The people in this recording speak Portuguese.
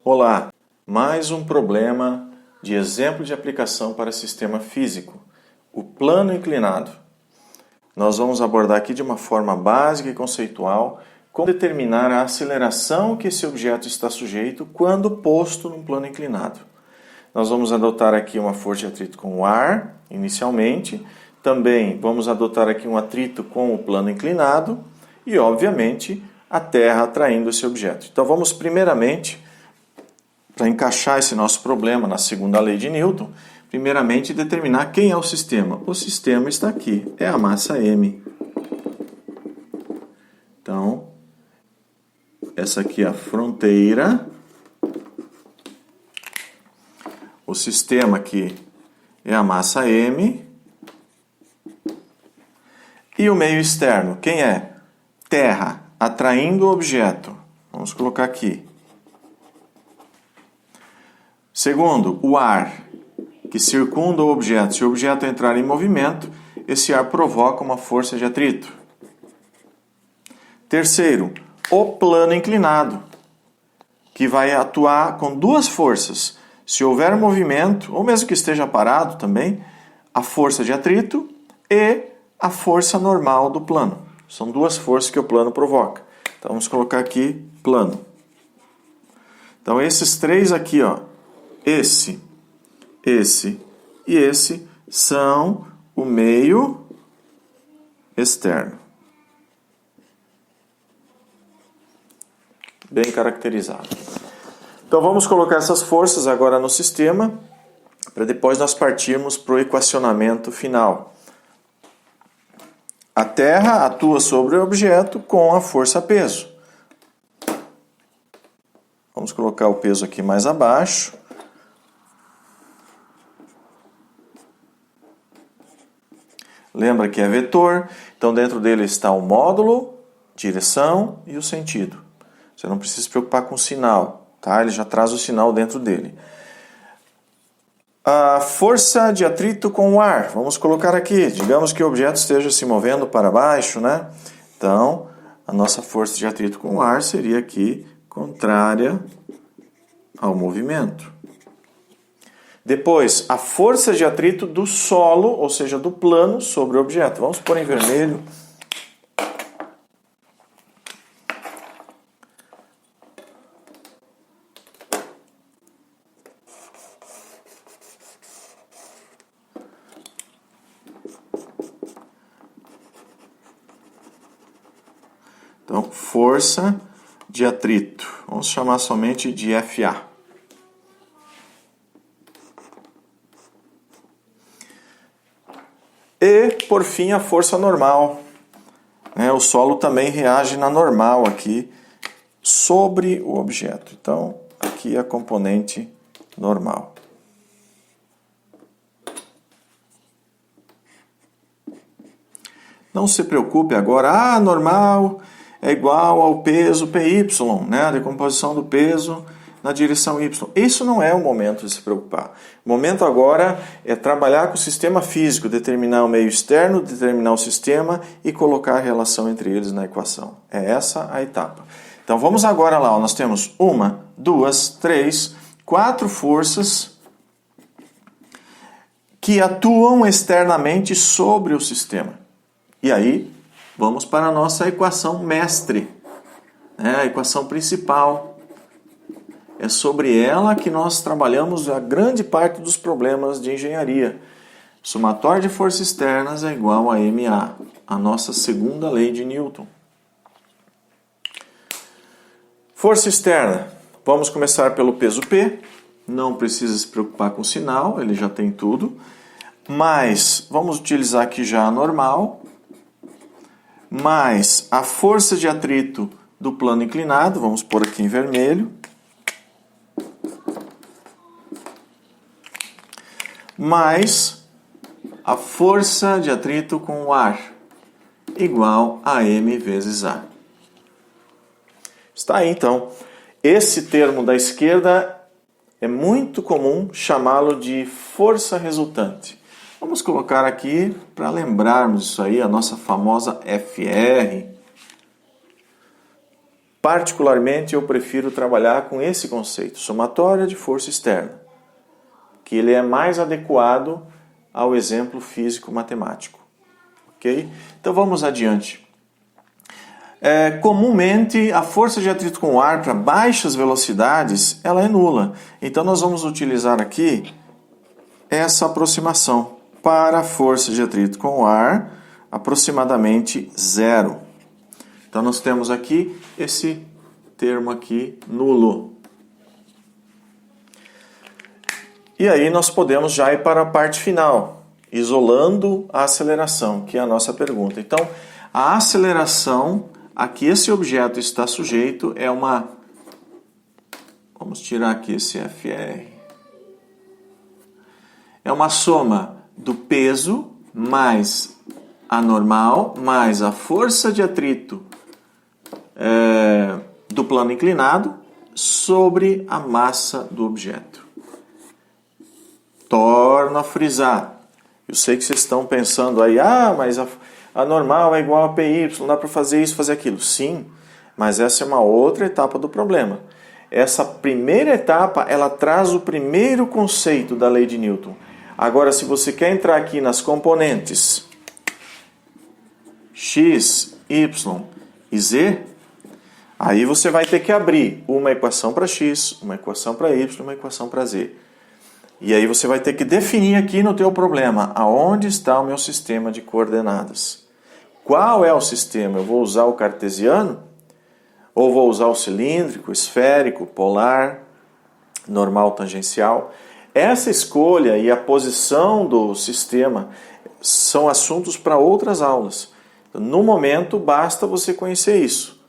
Olá, mais um problema de exemplo de aplicação para sistema físico, o plano inclinado. Nós vamos abordar aqui de uma forma básica e conceitual como determinar a aceleração que esse objeto está sujeito quando posto num plano inclinado. Nós vamos adotar aqui uma força de atrito com o ar, inicialmente. Também vamos adotar aqui um atrito com o plano inclinado e, obviamente, a Terra atraindo esse objeto. Então vamos primeiramente, para encaixar esse nosso problema na segunda lei de Newton, primeiramente determinar quem é o sistema. O sistema está aqui, é a massa M. Então, essa aqui é a fronteira. O sistema aqui é a massa M. E o meio externo, quem é? Terra, atraindo o objeto. Vamos colocar aqui. Segundo, o ar, que circunda o objeto. Se o objeto entrar em movimento, esse ar provoca uma força de atrito. Terceiro, o plano inclinado, que vai atuar com duas forças. Se houver movimento, ou mesmo que esteja parado também, a força de atrito e a força normal do plano. São duas forças que o plano provoca. Então vamos colocar aqui plano. Então esses três aqui, ó, esse e esse são o meio externo. Bem caracterizado. Então vamos colocar essas forças agora no sistema, para depois nós partirmos para o equacionamento final. A Terra atua sobre o objeto com a força-peso. Vamos colocar o peso aqui mais abaixo. Lembra que é vetor, então dentro dele está o módulo, direção e o sentido. Você não precisa se preocupar com o sinal, tá? Ele já traz o sinal dentro dele. A força de atrito com o ar, vamos colocar aqui. Digamos que o objeto esteja se movendo para baixo, né? Então, a nossa força de atrito com o ar seria aqui contrária ao movimento. Depois, a força de atrito do solo, ou seja, do plano sobre o objeto. Vamos pôr em vermelho. Então, força de atrito. Vamos chamar somente de FA. E, por fim, a força normal. O solo também reage na normal aqui sobre o objeto. Então, aqui é a componente normal. Não se preocupe agora, normal é igual ao peso PY, né? A decomposição do peso na direção Y. Isso não é o momento de se preocupar. O momento agora é trabalhar com o sistema físico, determinar o meio externo, determinar o sistema e colocar a relação entre eles na equação. É essa a etapa. Então vamos agora lá, nós temos 1, 2, 3, 4 forças que atuam externamente sobre o sistema. E aí, vamos para a nossa equação mestre, a equação principal. É sobre ela que nós trabalhamos a grande parte dos problemas de engenharia. Somatório de forças externas é igual a MA, a nossa segunda lei de Newton. Força externa. Vamos começar pelo peso P. Não precisa se preocupar com o sinal, ele já tem tudo. Mas vamos utilizar aqui já a normal. Mais a força de atrito do plano inclinado, vamos pôr aqui em vermelho. Mais a força de atrito com o ar, igual a M vezes A. Está aí, então. Esse termo da esquerda é muito comum chamá-lo de força resultante. Vamos colocar aqui, para lembrarmos isso aí, a nossa famosa FR. Particularmente, eu prefiro trabalhar com esse conceito, somatória de força externa, que ele é mais adequado ao exemplo físico-matemático. Ok? Então vamos adiante. Comumente, a força de atrito com o ar para baixas velocidades, ela é nula. Então nós vamos utilizar aqui essa aproximação. Para a força de atrito com o ar, aproximadamente zero. Então nós temos aqui esse termo aqui nulo. E aí nós podemos já ir para a parte final, isolando a aceleração, que é a nossa pergunta. Então, a aceleração a que esse objeto está sujeito é uma... Vamos tirar aqui esse FR. É uma soma do peso mais a normal, mais a força de atrito do plano inclinado sobre a massa do objeto. Torno a frisar. Eu sei que vocês estão pensando aí, mas a normal é igual a PY, não dá para fazer isso, fazer aquilo. Sim, mas essa é uma outra etapa do problema. Essa primeira etapa, ela traz o primeiro conceito da lei de Newton. Agora, se você quer entrar aqui nas componentes x, y e z, aí você vai ter que abrir uma equação para x, uma equação para y, uma equação para z. E aí você vai ter que definir aqui no teu problema aonde está o meu sistema de coordenadas. Qual é o sistema? Eu vou usar o cartesiano? Ou vou usar o cilíndrico, esférico, polar, normal, tangencial? Essa escolha e a posição do sistema são assuntos para outras aulas. No momento, basta você conhecer isso.